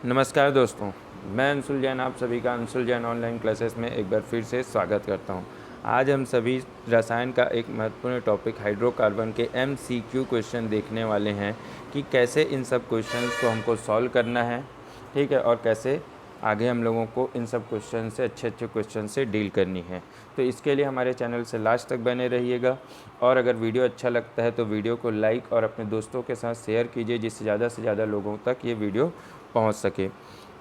नमस्कार दोस्तों, मैं अंशुल जैन आप सभी का अंशुल जैन ऑनलाइन क्लासेस में एक बार फिर से स्वागत करता हूं। आज हम सभी रसायन का एक महत्वपूर्ण टॉपिक हाइड्रोकार्बन के MCQ क्वेश्चन देखने वाले हैं कि कैसे इन सब क्वेश्चंस को हमको सॉल्व करना है, ठीक है, और कैसे आगे हम लोगों को इन सब क्वेश्चन से अच्छे क्वेश्चन से डील करनी है। तो इसके लिए हमारे चैनल से लास्ट तक बने रहिएगा और अगर वीडियो अच्छा लगता है तो वीडियो को लाइक और अपने दोस्तों के साथ शेयर कीजिए, जिससे ज़्यादा से ज़्यादा लोगों तक ये वीडियो पहुंच सके।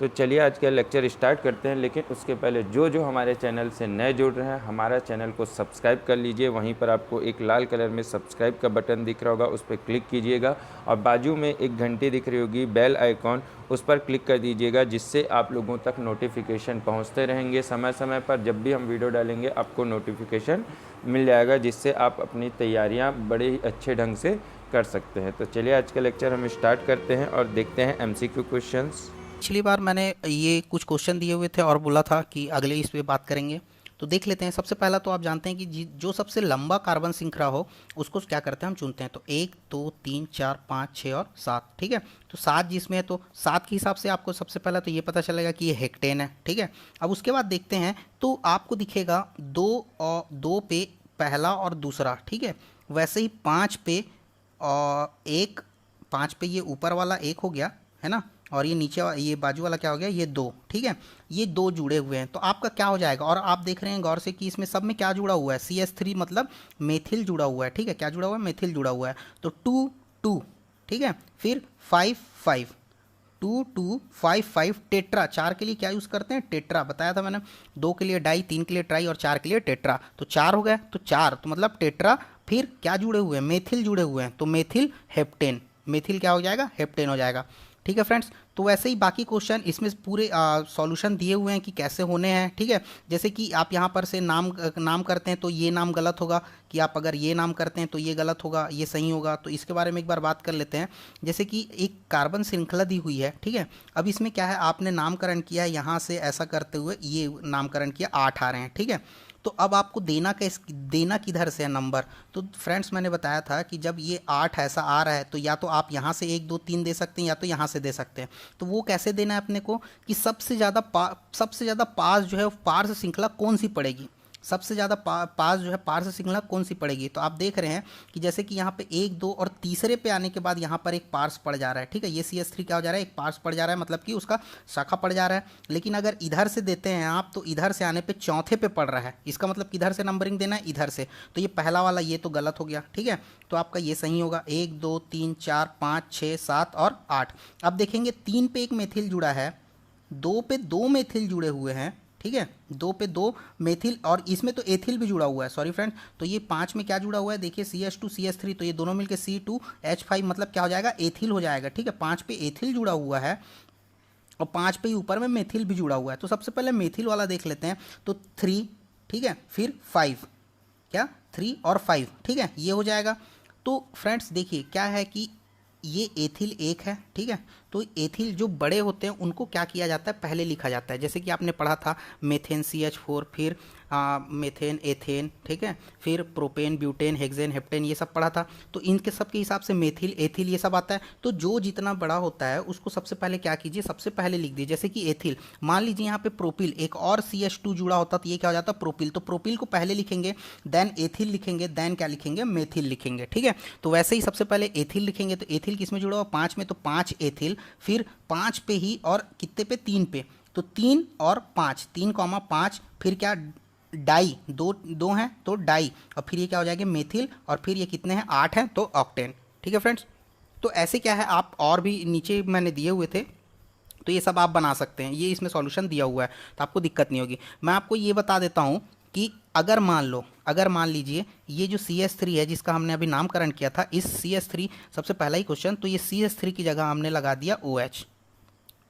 तो चलिए आज का लेक्चर स्टार्ट करते हैं, लेकिन उसके पहले जो हमारे चैनल से नए जुड़ रहे हैं हमारा चैनल को सब्सक्राइब कर लीजिए। वहीं पर आपको एक लाल कलर में सब्सक्राइब का बटन दिख रहा होगा, उस पर क्लिक कीजिएगा और बाजू में एक घंटी दिख रही होगी बेल आइकॉन, उस पर क्लिक कर दीजिएगा, जिससे आप लोगों तक नोटिफिकेशन पहुंचते रहेंगे। समय समय पर जब भी हम वीडियो डालेंगे आपको नोटिफिकेशन मिल जाएगा, जिससे आप अपनी तैयारियां बड़े ही अच्छे ढंग से कर सकते हैं। तो चलिए आज का लेक्चर हम स्टार्ट करते हैं और देखते हैं MCQ क्वेश्चंस। पिछली बार मैंने ये कुछ क्वेश्चन दिए हुए थे और बोला था कि अगले इस पे बात करेंगे। तो देख लेते हैं। सबसे पहला तो आप जानते हैं कि जो सबसे लंबा कार्बन श्रृंखला हो उसको क्या करते हैं, हम चुनते हैं। तो 1 2 3 4 5 6 और 7, ठीक है। तो 7 जिसमें है तो 7 के हिसाब से आपको सबसे पहला तो ये पता चलेगा कि ये हेक्टेन है, ठीक है। अब उसके बाद देखते हैं तो आपको दिखेगा 2 और 2 पे पहला और दूसरा, ठीक है। वैसे ही 5 पे और एक, 5 पे ये ऊपर वाला एक हो गया है ना, और ये नीचे ये बाजू वाला क्या हो गया, ये 2, ठीक है। ये 2 जुड़े हुए हैं तो आपका क्या हो जाएगा। और आप देख रहे हैं गौर से कि इसमें सब में क्या जुड़ा हुआ है, CH3 मतलब मेथिल जुड़ा हुआ है, ठीक है। क्या जुड़ा हुआ है, मेथिल जुड़ा हुआ है। तो 2 2, ठीक है। फिर 5 5, 2 2 5 5 टेट्रा, 4 के लिए क्या यूज़ करते हैं, टेट्रा बताया था मैंने। 2 के लिए डाई, 3 के लिए ट्राई और 4 के लिए टेट्रा। तो 4 हो गया, तो 4 तो मतलब टेट्रा। फिर क्या जुड़े हुए हैं, मेथिल जुड़े हुए हैं, तो मेथिल हेप्टेन। मेथिल क्या हो जाएगा, हेप्टेन हो जाएगा, ठीक है फ्रेंड्स। तो वैसे ही बाकी क्वेश्चन इसमें पूरे सॉल्यूशन दिए हुए हैं कि कैसे होने हैं, ठीक है। जैसे कि आप यहाँ पर से नाम करते हैं तो ये नाम गलत होगा, कि आप अगर ये नाम करते हैं तो ये गलत होगा, ये सही होगा। तो इसके बारे में एक बार बात कर लेते हैं। जैसे कि एक कार्बन श्रृंखला दी हुई है, ठीक है। अब इसमें क्या है, आपने नामकरण किया है यहाँ से ऐसा करते हुए, ये नामकरण किया, 8 आ रहे हैं, ठीक है। तो अब आपको देना किधर से है नंबर। तो फ्रेंड्स मैंने बताया था कि जब ये 8 ऐसा आ रहा है तो या तो आप यहाँ से 1 2 3 दे सकते हैं या तो यहाँ से दे सकते हैं। तो वो कैसे देना है अपने को कि सबसे ज़्यादा पास जो है पार्श्व श्रृंखला कौन सी पड़ेगी, सबसे ज़्यादा पास जो है पार्श्व श्रृंखला कौन सी पड़ेगी। तो आप देख रहे हैं कि जैसे कि यहाँ पे 1 2 और तीसरे पे आने के बाद यहाँ पर एक पार्श्व पड़ जा रहा है, ठीक है। ये CH3 क्या हो जा रहा है, एक पार्श्व पड़ जा रहा है, मतलब कि उसका शाखा पड़ जा रहा है। लेकिन अगर इधर से देते हैं आप तो इधर से आने पे चौथे पे पड़ रहा है, इसका मतलब किधर से नंबरिंग देना है, इधर से। तो ये पहला वाला ये तो गलत हो गया, ठीक है। तो आपका ये सही होगा, 1 2 3 4 5 6 7 और 8। अब देखेंगे 3 पे एक मेथिल जुड़ा है, 2 पे 2 मेथिल जुड़े हुए हैं, ठीक है। 2 पे 2 मेथिल और इसमें तो एथिल भी जुड़ा हुआ है, सॉरी फ्रेंड। तो ये 5 में क्या जुड़ा हुआ है, देखिए CH2 CH3, तो ये दोनों मिलकर C2H5 मतलब क्या हो जाएगा, एथिल हो जाएगा, ठीक है। 5 पे एथिल जुड़ा हुआ है और 5 पे ही ऊपर में मेथिल भी जुड़ा हुआ है। तो सबसे पहले मेथिल वाला देख लेते हैं। तो 3, ठीक है, फिर 5, क्या 3 और 5, ठीक है, ये हो जाएगा। तो फ्रेंड्स देखिए क्या है कि ये एथिल एक है, ठीक है। तो एथिल जो बड़े होते हैं उनको क्या किया जाता है, पहले लिखा जाता है। जैसे कि आपने पढ़ा था मेथेन CH4, फिर मेथेन एथेन, ठीक है, फिर प्रोपेन ब्यूटेन हेक्सेन हेप्टेन, ये सब पढ़ा था। तो इनके सब के हिसाब से मेथिल एथिल ये सब आता है। तो जो जितना बड़ा होता है उसको सबसे पहले क्या कीजिए, सबसे पहले लिख दीजिए। जैसे कि एथिल, मान लीजिए यहाँ पे प्रोपिल एक और CH2 जुड़ा होता तो ये क्या हो जाता, प्रोपिल। तो प्रोपिल को पहले लिखेंगे, देन एथिल लिखेंगे, देन क्या लिखेंगे, मेथिल लिखेंगे, ठीक है। तो वैसे ही सबसे पहले एथिल लिखेंगे। तो एथिल किस में जुड़ा हुआ, 5 में, तो 5 एथिल। फिर 5 पे ही और कितने पे, 3 पे, तो 3 और 5, 3,5, फिर क्या डाई, दो दो हैं तो डाई, और फिर ये क्या हो जाएगा, मेथिल, और फिर ये कितने हैं, 8 हैं तो ऑक्टेन, ठीक है फ्रेंड्स। तो ऐसे क्या है, आप और भी नीचे मैंने दिए हुए थे तो ये सब आप बना सकते हैं, ये इसमें सॉल्यूशन दिया हुआ है तो आपको दिक्कत नहीं होगी। मैं आपको ये बता देता हूँ कि अगर मान लीजिए ये जो CH3 है जिसका हमने अभी नामकरण किया था, इस CH3 सबसे पहला ही क्वेश्चन, तो ये CH3 की जगह हमने लगा दिया OH,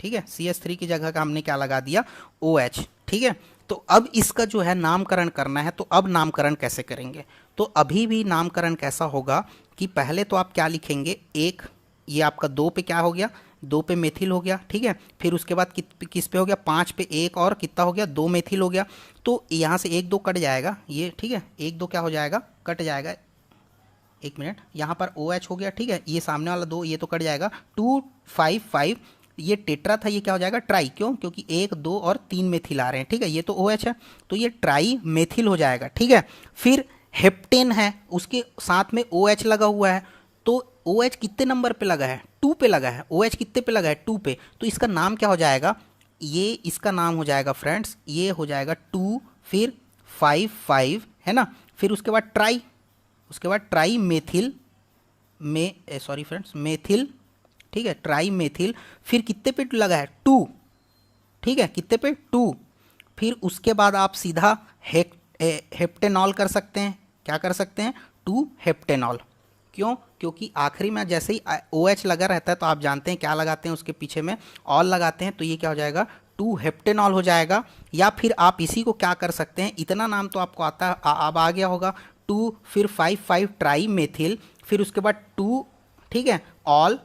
ठीक है। CH3 की जगह का हमने क्या लगा दिया, OH, ठीक है। तो अब इसका जो है नामकरण करना है, तो अब नामकरण कैसे करेंगे। तो अभी भी नामकरण कैसा होगा कि पहले तो आप क्या लिखेंगे, एक, ये आपका 2 पे क्या हो गया, 2 पे मेथिल हो गया, ठीक है। फिर उसके बाद किस पे हो गया, 5 पे एक और कितना हो गया, 2 मेथिल हो गया। तो यहाँ से 1 2 कट जाएगा ये, ठीक है, 1 2 क्या हो जाएगा, कट जाएगा। एक मिनट, यहाँ पर OH हो गया, ठीक है। ये सामने वाला 2 ये तो कट जाएगा, 2 5 5, ये टेट्रा था, ये क्या हो जाएगा ट्राई। क्यों? क्योंकि 1 2 और 3 मेथिल आ रहे हैं, ठीक है। ये तो OH है तो ये ट्राई मेथिल हो जाएगा, ठीक है। फिर हेप्टेन है, उसके साथ में OH लगा हुआ है, तो OH कितने नंबर पे लगा है? 2 पे लगा है। OH कितने पे लगा है? 2 पे। तो इसका नाम क्या हो जाएगा? ये इसका नाम हो जाएगा फ्रेंड्स, ये हो जाएगा 2 फिर 5 5 है ना। फिर उसके बाद ट्राई, उसके बाद ट्राई मेथिल में सॉरी फ्रेंड्स मेथिल, ठीक है, ट्राई मेथिल। फिर कितने पे लगा है? 2, ठीक है, कितने पे? 2। फिर उसके बाद आप सीधा हेप्टेनॉल कर सकते हैं। क्या कर सकते हैं? 2 हेप्टेनॉल। क्यों? क्योंकि आखिरी में जैसे ही OH लगा रहता है तो आप जानते हैं क्या लगाते हैं उसके पीछे में, ऑल लगाते हैं, तो ये क्या हो जाएगा? 2 हेप्टेनॉल हो जाएगा। या फिर आप इसी को क्या कर सकते हैं, इतना नाम तो आपको आता अब आ गया होगा, 2 फिर 5 5 ट्राई मेथिल, फिर उसके बाद 2, ठीक है, ऑल,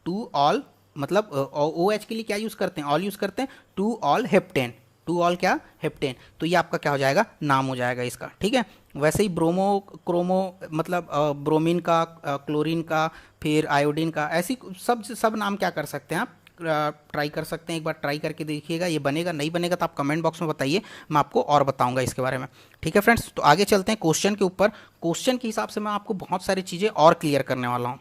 2 ऑल, मतलब OH के लिए क्या यूज़ करते हैं? ऑल यूज़ करते हैं, 2 ऑल हेप्टेन, 2 ऑल क्या? हेप्टेन। तो ये आपका क्या हो जाएगा? नाम हो जाएगा इसका, ठीक है। वैसे ही ब्रोमो क्रोमो मतलब ब्रोमीन का, क्लोरीन का, फिर आयोडीन का, ऐसी सब नाम क्या कर सकते हैं आप? ट्राई कर सकते हैं। एक बार ट्राई करके देखिएगा, ये बनेगा नहीं बनेगा तो आप कमेंट बॉक्स में बताइए, मैं आपको और बताऊंगा इसके बारे में, ठीक है फ्रेंड्स। तो आगे चलते हैं क्वेश्चन के ऊपर। क्वेश्चन के हिसाब से मैं आपको बहुत सारी चीज़ें और क्लियर करने वाला हूँ।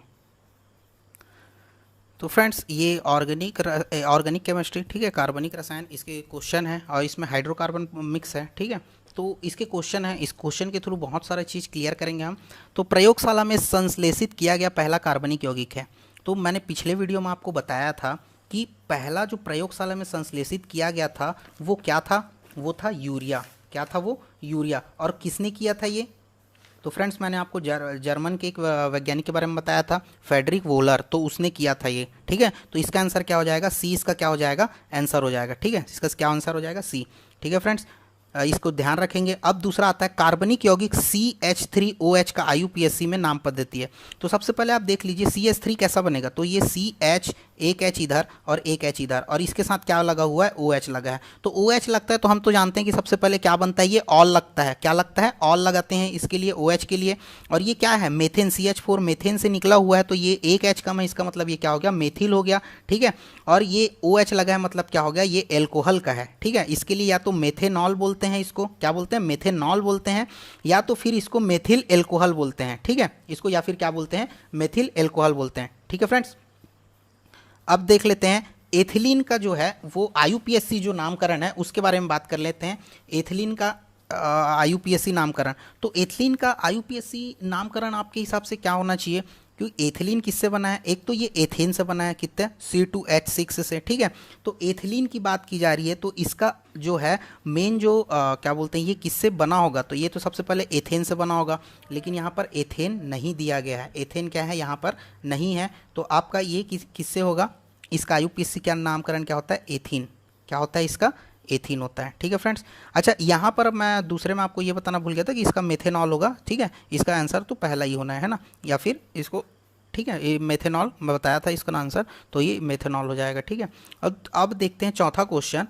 तो फ्रेंड्स ये ऑर्गेनिक केमिस्ट्री, ठीक है, कार्बनिक रसायन, इसके क्वेश्चन है और इसमें हाइड्रोकार्बन मिक्स है, ठीक है। तो इसके क्वेश्चन है, इस क्वेश्चन के थ्रू बहुत सारी चीज़ क्लियर करेंगे हम। तो प्रयोगशाला में संश्लेषित किया गया पहला कार्बनिक यौगिक है। तो मैंने पिछले वीडियो में आपको बताया था कि पहला जो प्रयोगशाला में संश्लेषित किया गया था वो क्या था? वो था यूरिया। क्या था वो? यूरिया। और किसने किया था ये? तो फ्रेंड्स मैंने आपको जर्मन के एक वैज्ञानिक के बारे में बताया था, फेडरिक वोलर, तो उसने किया था ये, ठीक है। तो इसका आंसर क्या हो जाएगा? सी इसका क्या हो जाएगा? आंसर हो जाएगा, ठीक है। इसका क्या आंसर हो जाएगा? सी, ठीक है फ्रेंड्स, इसको ध्यान रखेंगे। अब दूसरा आता है कार्बनिक यौगिक CH3OH का IUPAC में नाम पद्धति है। तो सबसे पहले आप देख लीजिए CH3 कैसा बनेगा। तो ये CH, एक H इधर और एक H इधर, और इसके साथ क्या लगा हुआ है? OH लगा है। तो OH लगता है तो हम तो जानते हैं कि सबसे पहले क्या बनता है? ये ऑल लगता है। क्या लगता है? ऑल लगाते हैं इसके लिए, OH के लिए। और ये क्या है? मेथेन, CH4 मेथेन से निकला हुआ है, तो ये एक H कम है, इसका मतलब ये क्या हो गया? मेथिल हो गया, ठीक है। और ये OH लगा है, मतलब क्या हो गया? ये एल्कोहल का है, ठीक है। इसके लिए या तो मेथेनॉल बोलते हैं, इसको क्या बोलते हैं? मेथेनॉल बोलते हैं, या तो फिर इसको मेथिल एल्कोहल बोलते हैं, ठीक है। इसको या फिर क्या बोलते हैं? मेथिल एल्कोहल बोलते हैं, ठीक है फ्रेंड्स। अब देख लेते हैं एथिलीन का जो है वो IUPAC जो नामकरण है उसके बारे में बात कर लेते हैं। एथिलीन का IUPAC नामकरण, तो एथिलीन का IUPAC नामकरण आपके हिसाब से क्या होना चाहिए? क्योंकि एथिलीन किससे बना है? एक तो ये एथेन से बना है, कितने? C2H6 से, ठीक है। तो एथिलीन की बात की जा रही है, तो इसका जो है मेन जो क्या बोलते हैं, ये किससे बना होगा? तो ये तो सबसे पहले एथेन से बना होगा, लेकिन यहाँ पर एथेन नहीं दिया गया है। एथेन क्या है? यहाँ पर नहीं है। तो आपका ये किससे होगा? इसका IUPAC का नामकरण क्या होता है? एथीन। क्या होता है इसका? एथीन होता है, ठीक है फ्रेंड्स। अच्छा, यहाँ पर मैं दूसरे में आपको ये बताना भूल गया था कि इसका मेथेनॉल होगा, ठीक है। इसका आंसर तो पहला ही होना है ना, या फिर इसको, ठीक है, ये मेथेनॉल मैं बताया था इसका आंसर, तो ये मेथेनॉल हो जाएगा, ठीक है। अब देखते हैं चौथा क्वेश्चन।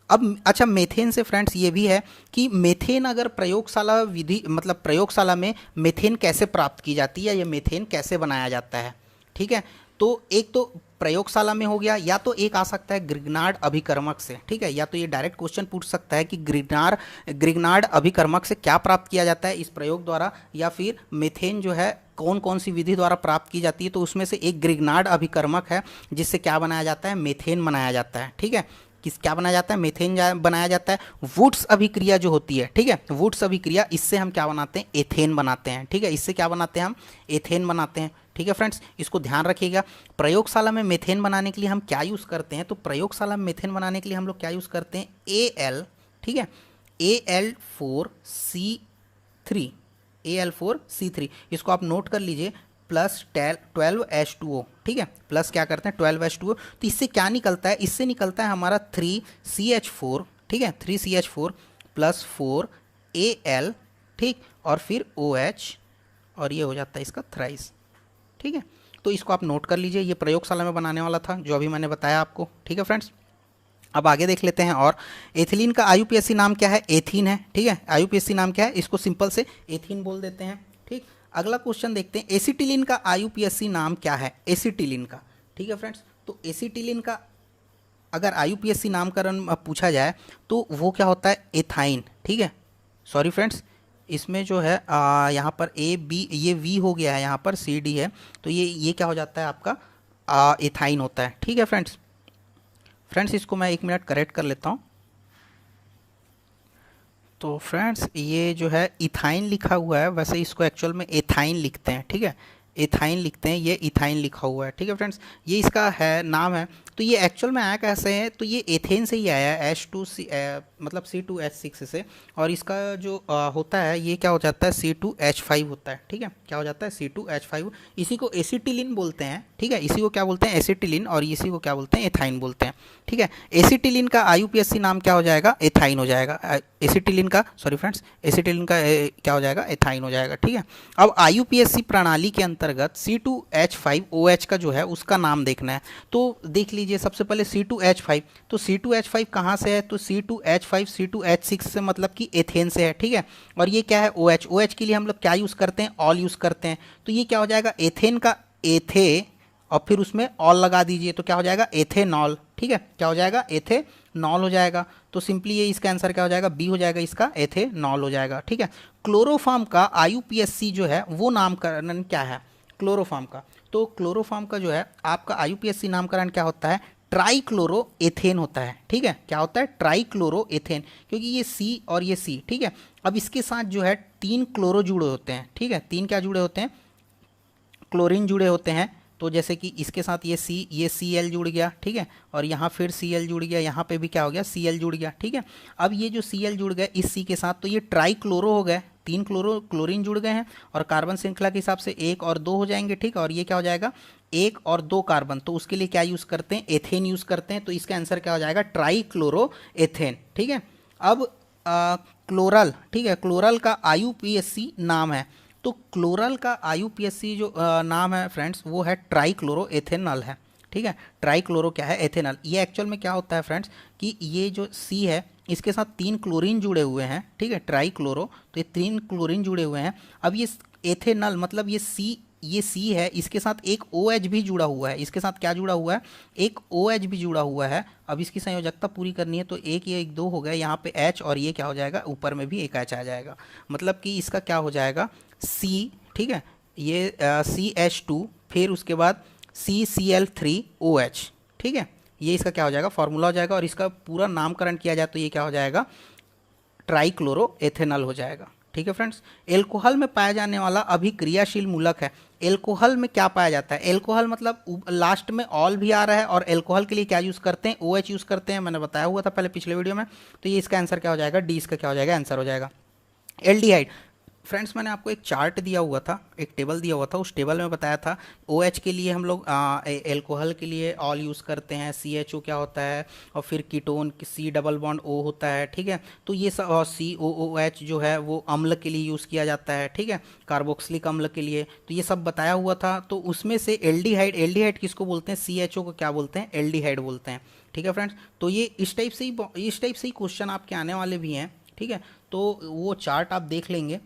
अब अच्छा, मेथेन से फ्रेंड्स ये भी है कि मेथेन अगर प्रयोगशाला विधि, मतलब प्रयोगशाला में मेथेन कैसे प्राप्त की जाती है या मेथेन कैसे बनाया जाता है, ठीक है। तो एक तो प्रयोगशाला में हो गया, या तो एक आ सकता है ग्रिग्नार्ड अभिकर्मक से, ठीक है। या तो ये डायरेक्ट क्वेश्चन पूछ सकता है कि ग्रिग्नार्ड अभिकर्मक से क्या प्राप्त किया जाता है इस प्रयोग द्वारा, या फिर मेथेन जो है कौन कौन सी विधि द्वारा प्राप्त की जाती है। तो उसमें से एक ग्रिग्नार्ड अभिकर्मक है जिससे क्या बनाया जाता है? मेथेन बनाया जाता है, ठीक है। क्या बनाया जाता है? मेथेन बनाया जाता है। वुड्स अभिक्रिया जो होती है, ठीक है, वुड्स अभिक्रिया, इससे हम क्या बनाते हैं? एथेन बनाते हैं, ठीक है। इससे क्या बनाते हैं हम? एथेन बनाते हैं, ठीक है फ्रेंड्स। इसको ध्यान रखिएगा। प्रयोगशाला में मेथेन बनाने के लिए हम क्या यूज़ करते हैं? तो प्रयोगशाला में मेथेन बनाने के लिए हम लोग क्या यूज़ करते हैं? Al, ठीक है, Al4C3, इसको आप नोट कर लीजिए, प्लस 12H2O, ठीक है, प्लस क्या करते हैं? 12H2O। तो इससे क्या निकलता है? इससे निकलता है हमारा 3CH4, ठीक है, 3CH4 प्लस 4Al, ठीक, और फिर OH, और ये हो जाता है इसका थ्राइस, ठीक है। तो इसको आप नोट कर लीजिए, ये प्रयोगशाला में बनाने वाला था जो अभी मैंने बताया आपको, ठीक है फ्रेंड्स। अब आगे देख लेते हैं। और एथिलीन का IUPAC नाम क्या है? एथीन है, ठीक है। IUPAC नाम क्या है? इसको सिंपल से एथीन बोल देते हैं, ठीक। अगला क्वेश्चन देखते हैं, एसिटिलीन का IUPAC नाम क्या है? एसिटिलीन का, ठीक है फ्रेंड्स। तो एसिटिलीन का अगर IUPAC नामकरण पूछा जाए तो वो क्या होता है, एथाइन। ठीक है, सॉरी फ्रेंड्स, इसमें जो है यहाँ पर A B, ये V हो गया है, यहाँ पर CD है, तो ये क्या हो जाता है आपका एथाइन होता है। ठीक है फ्रेंड्स, इसको मैं 1 मिनट करेक्ट कर लेता हूँ। तो फ्रेंड्स ये जो है इथाइन लिखा हुआ है, वैसे इसको एक्चुअल में एथाइन लिखते हैं। ठीक है, एथाइन लिखते हैं, ये इथाइन लिखा हुआ है। ठीक है फ्रेंड्स, ये इसका है नाम है। तो ये एक्चुअल में आया कैसे है, तो ये एथेन से ही आया है, H2C मतलब C2H6 से, और इसका जो होता है ये क्या हो जाता है, C2H5 होता है। ठीक है, क्या हो जाता है, C2H5। इसी को एसिटिलीन बोलते हैं। ठीक है, इसी को क्या बोलते हैं, एसिटिलीन, और इसी को क्या बोलते हैं, एथाइन बोलते हैं। ठीक है, एसिटिलीन का IUPAC नाम क्या हो जाएगा, एथाइन हो जाएगा। एसिटिलीन का, सॉरी फ्रेंड्स, एसिटिलीन का क्या हो जाएगा, एथाइन हो जाएगा। ठीक है, अब IUPAC प्रणाली के अंतर्गत C2H5OH का जो है उसका नाम देखना है। तो देख लीजिए सबसे पहले C2H5, तो C2H5 कहाँ से है, तो C2H5 C2H6 से, मतलब कि एथेन से है। ठीक है, और ये क्या है, OH के लिए हम लोग क्या यूज़ करते हैं, ऑल यूज़ करते हैं। तो ये क्या हो जाएगा, एथेन का एथे, और फिर उसमें ऑल लगा दीजिए तो क्या हो जाएगा, एथेनॉल। ठीक है, क्या हो जाएगा, एथेनॉल हो जाएगा। तो सिंपली ये इसका आंसर क्या हो जाएगा, बी हो जाएगा, इसका एथेनॉल हो जाएगा। ठीक है, क्लोरोफॉर्म का IUPAC जो है वो नामकरण क्या है, क्लोरोफॉर्म का, तो क्लोरोफॉर्म का जो है आपका IUPAC नामकरण क्या होता है, ट्राईक्लोरो एथेन होता है। ठीक है, क्या होता है, ट्राईक्लोरो एथेन, क्योंकि ये C और ये C। ठीक है, अब इसके साथ जो है 3 क्लोरो जुड़े होते हैं। ठीक है, 3 क्या जुड़े होते हैं, क्लोरीन जुड़े होते हैं। तो जैसे कि इसके साथ ये Cl जुड़ गया। ठीक है, और यहाँ फिर Cl जुड़ गया, यहाँ पे भी क्या हो गया, Cl जुड़ गया। ठीक है, अब ये जो Cl जुड़ गया इस C के साथ, तो ये ट्राईक्लोरो हो गए, 3 क्लोरीन जुड़ गए हैं, और कार्बन श्रृंखला के हिसाब से 1 और 2 हो जाएंगे। ठीक है, और ये क्या हो जाएगा, 1 और 2 कार्बन, तो उसके लिए क्या यूज़ करते हैं, एथेन यूज़ करते हैं। तो इसका आंसर क्या हो जाएगा, ट्राईक्लोरो एथेन। ठीक है, अब क्लोरल, ठीक है, क्लोरल का IUPAC नाम है। तो क्लोरल का IUPAC जो नाम है फ्रेंड्स वो है ट्राईक्लोरो एथेनॉल है। ठीक है, ट्राईक्लोरो क्या है, एथेनॉल। ये एक्चुअल में क्या होता है फ्रेंड्स कि ये जो C है इसके साथ 3 क्लोरीन जुड़े हुए हैं। ठीक है, ट्राईक्लोरो, तो ये 3 क्लोरीन जुड़े हुए हैं। अब ये एथेनॉल मतलब ये C है, इसके साथ एक OH भी जुड़ा हुआ है। इसके साथ क्या जुड़ा हुआ है, एक OH भी जुड़ा हुआ है। अब इसकी संयोजकता पूरी करनी है, तो एक ये 1 2 हो गया, यहाँ पे H, और ये क्या हो जाएगा, ऊपर में भी एक H आ जाएगा, मतलब कि इसका क्या हो जाएगा, C। ठीक है, ये CH2, फिर उसके बाद CCl3OH। ठीक है, ये इसका क्या हो जाएगा, फॉर्मूला हो जाएगा, और इसका पूरा नामकरण किया जाए तो ये क्या हो जाएगा, ट्राईक्लोरो एथेनॉल हो जाएगा। ठीक है फ्रेंड्स, एल्कोहल में पाया जाने वाला अभिक्रियाशील मूलक है। एल्कोहल में क्या पाया जाता है, एल्कोहल मतलब लास्ट में ऑल भी आ रहा है, और एल्कोहल के लिए क्या यूज़ करते हैं, OH यूज़ करते हैं, मैंने बताया हुआ था पहले पिछले वीडियो में। तो ये इसका आंसर क्या हो जाएगा, डी इसका क्या हो जाएगा, आंसर हो जाएगा। एल्डिहाइड, फ्रेंड्स मैंने आपको एक चार्ट दिया हुआ था, एक टेबल दिया हुआ था, उस टेबल में बताया था OH के लिए हम लोग एल्कोहल के लिए ऑल यूज़ करते हैं, CHO क्या होता है, और फिर ketone C double bond O होता है। ठीक है, तो ये सब, और COOH जो है वो अम्ल के लिए यूज़ किया जाता है। ठीक है, कार्बोक्सिलिक अम्ल के लिए, तो ये सब बताया हुआ था। तो उसमें से एल्डिहाइड किसको बोलते हैं, CHO को क्या बोलते हैं, एल्डिहाइड बोलते हैं। ठीक है फ्रेंड्स, तो ये इस टाइप से ही क्वेश्चन आपके आने वाले भी हैं। ठीक है, तो वो चार्ट आप देख लेंगे।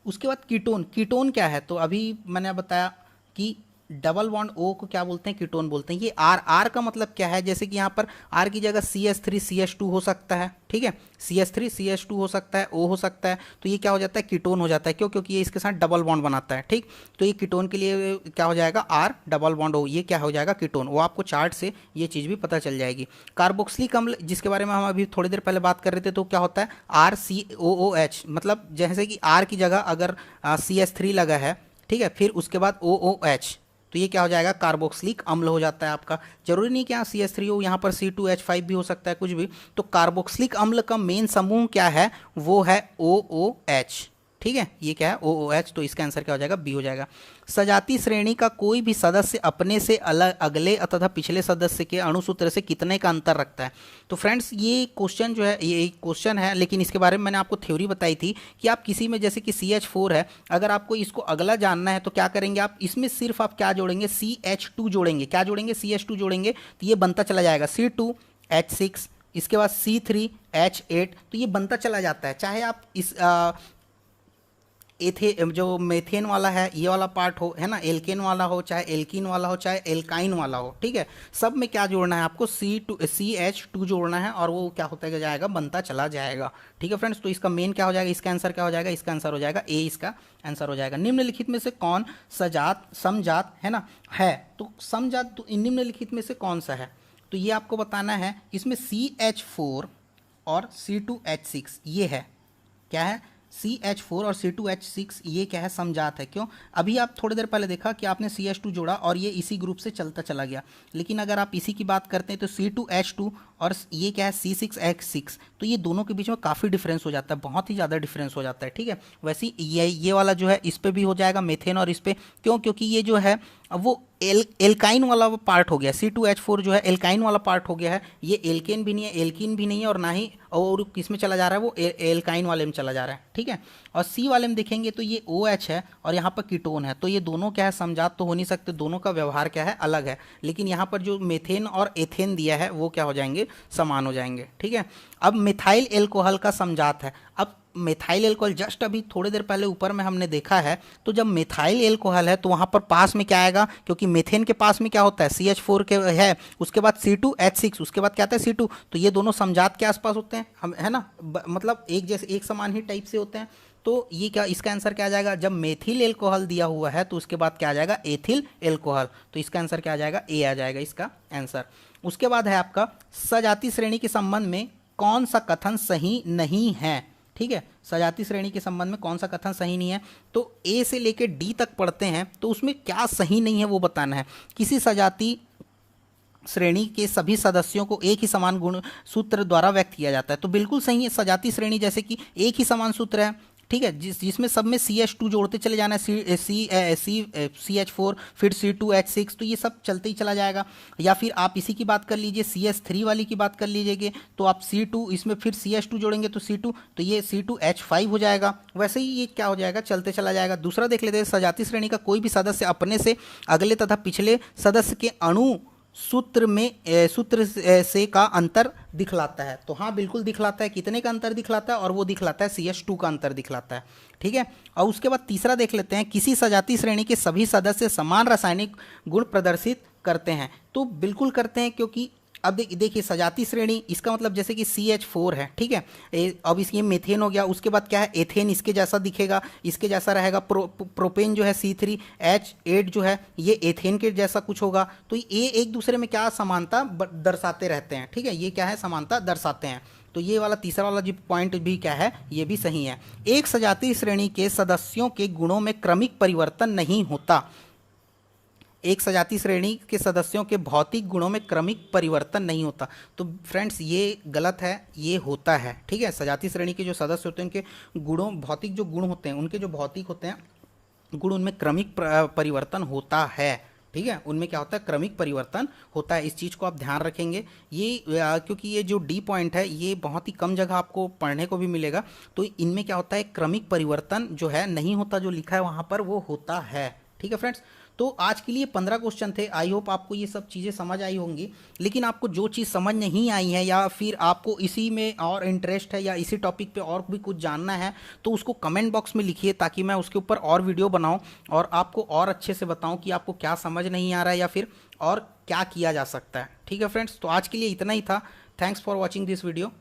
उसके बाद कीटोन क्या है, तो अभी मैंने बताया कि डबल बॉन्ड O को क्या बोलते हैं, कीटोन बोलते हैं। ये R का मतलब क्या है, जैसे कि यहाँ पर R की जगह CH3CH2 हो सकता है। ठीक है, CH3CH2 हो सकता है, O हो सकता है, तो ये क्या हो जाता है, कीटोन हो जाता है। क्यों, क्योंकि ये इसके साथ डबल बॉन्ड बनाता है। ठीक, तो ये कीटोन के लिए क्या हो जाएगा, R डबल बॉन्ड O, ये क्या हो जाएगा, कीटोन। वो आपको चार्ट से ये चीज़ भी पता चल जाएगी। कार्बोक्सिलिक अम्ल जिसके बारे में हम अभी थोड़ी देर पहले बात कर रहे थे, तो क्या होता है, RCOOH, मतलब जैसे कि R की जगह अगर CH3 लगा है, ठीक है, फिर उसके बाद OOH, तो ये क्या हो जाएगा, कार्बोक्सिलिक अम्ल हो जाता है आपका। जरूरी नहीं कि यहाँ CH3 हो, यहाँ पर C2H5 भी हो सकता है, कुछ भी। तो कार्बोक्सिलिक अम्ल का मेन समूह क्या है, वो है OOH। ठीक है, ये क्या है, OOH, तो इसका आंसर क्या हो जाएगा, बी हो जाएगा। सजाती श्रेणी का कोई भी सदस्य अपने से अलग अगले तथा पिछले सदस्य के अणुसूत्र से कितने का अंतर रखता है। तो फ्रेंड्स ये क्वेश्चन जो है, ये एक क्वेश्चन है, लेकिन इसके बारे में मैंने आपको थ्योरी बताई थी कि आप किसी में, जैसे कि CH4 है, अगर आपको इसको अगला जानना है तो क्या करेंगे आप, इसमें सिर्फ आप क्या जोड़ेंगे, CH2 जोड़ेंगे। क्या जोड़ेंगे, CH2 जोड़ेंगे, तो ये बनता चला जाएगा C2H6, इसके बाद C3H8, तो ये बनता चला जाता है। चाहे आप इस एथे जो मेथेन वाला है ये वाला पार्ट हो, है ना, एल्केन वाला हो, चाहे एल्कीन वाला हो, चाहे एल्काइन वाला हो, ठीक है, सब में क्या जोड़ना है आपको, CH2 जोड़ना है और वो क्या होता है जाएगा, बनता चला जाएगा। ठीक है फ्रेंड्स, तो इसका मेन क्या हो जाएगा, इसका आंसर क्या हो जाएगा, इसका आंसर हो जाएगा ए, इसका आंसर हो जाएगा। निम्नलिखित में से कौन सजात समजात है ना है, तो समजात तो निम्नलिखित में से कौन सा है, तो ये आपको बताना है। इसमें CH4 और C2H6 ये है, क्या है, CH4 और C2H6 ये क्या है, समजात है। क्यों, अभी आप थोड़ी देर पहले देखा कि आपने CH2 जोड़ा और ये इसी ग्रुप से चलता चला गया, लेकिन अगर आप इसी की बात करते हैं तो C2H2 और ये क्या है, C6H6, तो ये दोनों के बीच में काफ़ी डिफरेंस हो जाता है, बहुत ही ज़्यादा डिफरेंस हो जाता है। ठीक है, वैसे ये वाला जो है इस पर भी हो जाएगा मेथेन और इस पर, क्यों, क्योंकि ये जो है वो एल्काइन वाला पार्ट हो गया, C2H4 जो है एल्काइन वाला पार्ट हो गया है, ये एल्केन भी नहीं है, एल्कीन भी नहीं है, और ना ही और किस में चला जा रहा है, वो एल्काइन वाले में चला जा रहा है। ठीक है, और C वाले में देखेंगे तो ये OH है और यहाँ पर कीटोन है, तो ये दोनों क्या है, समजात तो हो नहीं सकते, दोनों का व्यवहार क्या है, अलग है, लेकिन यहाँ पर जो मेथेन और एथेन दिया है वो क्या हो जाएंगे, समान हो जाएंगे। ठीक है, अब मिथाइल एल्कोहल का समजात है। अब मिथाइल एल्कोहल जस्ट अभी थोड़ी देर पहले ऊपर में हमने देखा है, तो जब मिथाइल एल्कोहल है तो वहाँ पर पास में क्या आएगा, क्योंकि मेथेन के पास में क्या होता है, CH4 के है, उसके बाद C2H6, उसके बाद क्या आता है C2, तो ये दोनों समजात के आसपास होते हैं, हम है ना, मतलब एक जैसे एक समान ही टाइप से होते हैं। तो ये क्या, इसका आंसर क्या आ जाएगा, जब मेथिल एल्कोहल दिया हुआ है तो उसके बाद क्या आ जाएगा, एथिल एल्कोहल, तो इसका आंसर क्या आ जाएगा, ए आ जाएगा इसका आंसर। उसके बाद है आपका सजाती श्रेणी के संबंध में कौन सा कथन सही नहीं है। ठीक है, सजाती श्रेणी के संबंध में कौन सा कथन सही नहीं है, तो ए से लेकर डी तक पढ़ते हैं, तो उसमें क्या सही नहीं है वो बताना है। किसी सजाती श्रेणी के सभी सदस्यों को एक ही समान गुण सूत्र द्वारा व्यक्त किया जाता है, तो बिल्कुल सही है। सजाती श्रेणी जैसे कि एक ही समान सूत्र है, ठीक है, जिसमें सब में CH2 जोड़ते चले जाना है, CH4 फिर C2H6, तो ये सब चलते ही चला जाएगा। या फिर आप इसी की बात कर लीजिए, CH3 वाली की बात कर लीजिए, तो आप C2 इसमें फिर CH2 जोड़ेंगे तो C2, तो ये C2H5 हो जाएगा। वैसे ही ये क्या हो जाएगा, चलते चला जाएगा। दूसरा देख लेते हैं, सजाती श्रेणी का कोई भी सदस्य अपने से अगले तथा पिछले सदस्य के अणु सूत्र से का अंतर दिखलाता है, तो हाँ बिल्कुल दिखलाता है। कितने का अंतर दिखलाता है, और वो दिखलाता है CH2 का अंतर दिखलाता है। ठीक है, और उसके बाद तीसरा देख लेते हैं, किसी सजाती श्रेणी के सभी सदस्य समान रासायनिक गुण प्रदर्शित करते हैं, तो बिल्कुल करते हैं, क्योंकि अब देखिए सजाती श्रेणी, इसका मतलब जैसे कि CH4 है, ठीक है, अब इसकी मेथेन हो गया, उसके बाद क्या है, एथेन इसके जैसा दिखेगा, इसके जैसा रहेगा, प्रोपेन जो है C3H8 जो है ये एथेन के जैसा कुछ होगा, तो ये एक दूसरे में क्या समानता दर्शाते रहते हैं। ठीक है, ये क्या है, समानता दर्शाते हैं। तो ये वाला तीसरा वाला जो पॉइंट भी क्या है, ये भी सही है। एक सजाती श्रेणी के सदस्यों के गुणों में क्रमिक परिवर्तन नहीं होता। एक सजाती श्रेणी के सदस्यों के भौतिक गुणों में क्रमिक परिवर्तन नहीं होता, तो फ्रेंड्स ये गलत है, ये होता है। ठीक है, सजाती श्रेणी के जो सदस्य होते हैं उनके गुणों, भौतिक जो गुण होते हैं, उनके जो भौतिक होते हैं गुण, उनमें क्रमिक परिवर्तन होता है। ठीक है, उनमें क्या होता है, क्रमिक परिवर्तन होता है। इस चीज़ को आप ध्यान रखेंगे, ये क्योंकि ये जो डी पॉइंट है ये बहुत ही कम जगह आपको पढ़ने को भी मिलेगा, तो इनमें क्या होता है, क्रमिक परिवर्तन जो है नहीं होता, जो लिखा है वहाँ पर वो होता है। ठीक है फ्रेंड्स, तो आज के लिए 15 क्वेश्चन थे। आई होप आपको ये सब चीज़ें समझ आई होंगी, लेकिन आपको जो चीज़ समझ नहीं आई है या फिर आपको इसी में और इंटरेस्ट है या इसी टॉपिक पे और भी कुछ जानना है, तो उसको कमेंट बॉक्स में लिखिए, ताकि मैं उसके ऊपर और वीडियो बनाऊं और आपको और अच्छे से बताऊं कि आपको क्या समझ नहीं आ रहा है या फिर और क्या किया जा सकता है। ठीक है फ्रेंड्स, तो आज के लिए इतना ही था। Thanks for watching this video.